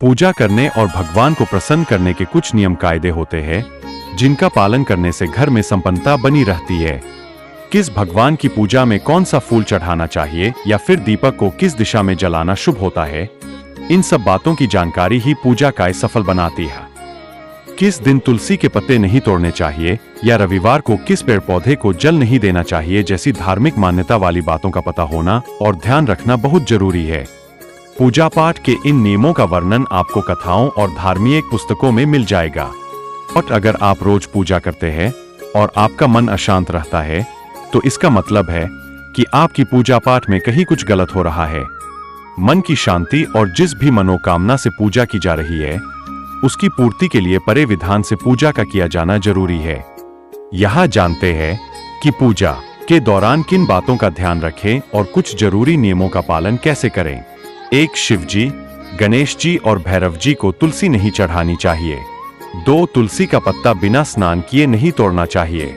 पूजा करने और भगवान को प्रसन्न करने के कुछ नियम कायदे होते हैं जिनका पालन करने से घर में संपन्नता बनी रहती है। किस भगवान की पूजा में कौन सा फूल चढ़ाना चाहिए या फिर दीपक को किस दिशा में जलाना शुभ होता है, इन सब बातों की जानकारी ही पूजा का सफल बनाती है। किस दिन तुलसी के पत्ते नहीं तोड़ने चाहिए या रविवार को किस पेड़ पौधे को जल नहीं देना चाहिए जैसी धार्मिक मान्यता वाली बातों का पता होना और ध्यान रखना बहुत जरूरी है। पूजा पाठ के इन नियमों का वर्णन आपको कथाओं और धार्मिक पुस्तकों में मिल जाएगा। और अगर आप रोज पूजा करते हैं और आपका मन अशांत रहता है तो इसका मतलब है कि आपकी पूजा पाठ में कहीं कुछ गलत हो रहा है। मन की शांति और जिस भी मनोकामना से पूजा की जा रही है उसकी पूर्ति के लिए परे विधान से पूजा का किया जाना जरूरी है। यहाँ जानते हैं कि पूजा के दौरान किन बातों का ध्यान रखें और कुछ जरूरी नियमों का पालन कैसे करें। 1. शिव जी, गणेश जी और भैरव जी को तुलसी नहीं चढ़ानी चाहिए। 2. तुलसी का पत्ता बिना स्नान किए नहीं तोड़ना चाहिए।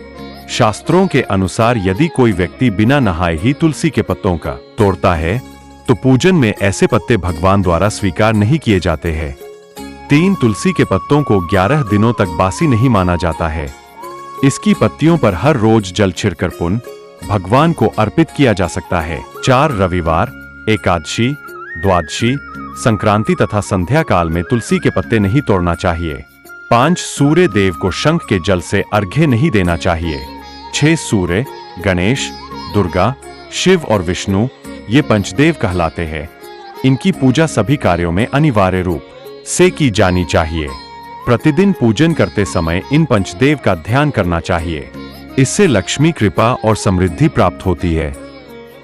शास्त्रों के अनुसार यदि कोई व्यक्ति बिना नहाए ही तुलसी के पत्तों का तोड़ता है तो पूजन में ऐसे पत्ते भगवान द्वारा स्वीकार नहीं किए जाते हैं। 3. तुलसी के पत्तों को 11 दिनों तक बासी नहीं माना जाता है। इसकी पत्तियों पर हर रोज जल छिड़कर पुण्य भगवान को अर्पित किया जा सकता है। 4. रविवार, एकादशी, द्वादशी, संक्रांति तथा संध्या काल में तुलसी के पत्ते नहीं तोड़ना चाहिए। 5. सूर्य देव को शंख के जल से अर्घ्य नहीं देना चाहिए। 6. सूर्य, गणेश, दुर्गा, शिव और विष्णु ये पंचदेव कहलाते हैं। इनकी पूजा सभी कार्यों में अनिवार्य रूप से की जानी चाहिए। प्रतिदिन पूजन करते समय इन पंचदेव का ध्यान करना चाहिए। इससे लक्ष्मी कृपा और समृद्धि प्राप्त होती है।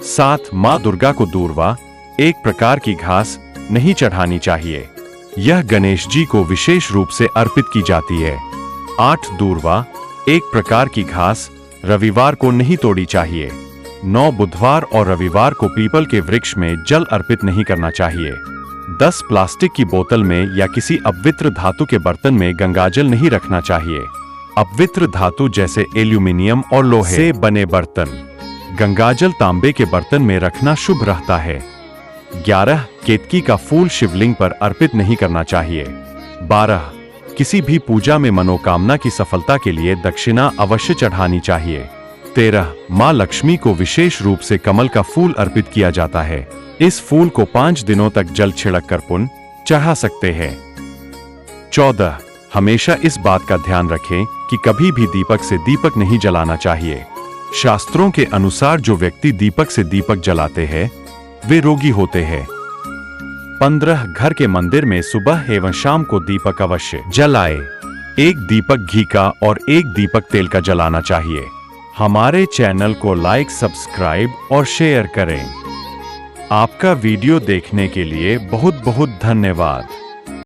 7. माँ दुर्गा को दूर्वा, एक प्रकार की घास, नहीं चढ़ानी चाहिए। यह गणेश जी को विशेष रूप से अर्पित की जाती है। 8. दूर्वा, एक प्रकार की घास, रविवार को नहीं तोड़ी चाहिए। 9. बुधवार और रविवार को पीपल के वृक्ष में जल अर्पित नहीं करना चाहिए। 10. प्लास्टिक की बोतल में या किसी अपवित्र धातु के बर्तन में गंगाजल नहीं रखना चाहिए। अपवित्र धातु जैसे एल्यूमिनियम और लोहे से बने बर्तन, गंगाजल तांबे के बर्तन में रखना शुभ रहता है। 11. केतकी का फूल शिवलिंग पर अर्पित नहीं करना चाहिए। 12. किसी भी पूजा में मनोकामना की सफलता के लिए दक्षिणा अवश्य चढ़ानी चाहिए। 13. माँ लक्ष्मी को विशेष रूप से कमल का फूल अर्पित किया जाता है। इस फूल को 5 दिनों तक जल छिड़क कर पुण्य चढ़ा सकते हैं। 14. हमेशा इस बात का ध्यान रखें कि कभी भी दीपक से दीपक नहीं जलाना चाहिए। शास्त्रों के अनुसार जो व्यक्ति दीपक से दीपक जलाते हैं वे रोगी होते हैं। 15. घर के मंदिर में सुबह एवं शाम को दीपक अवश्य जलाए। एक दीपक घी का और एक दीपक तेल का जलाना चाहिए। हमारे चैनल को लाइक, सब्सक्राइब और शेयर करें। आपका वीडियो देखने के लिए बहुत बहुत धन्यवाद।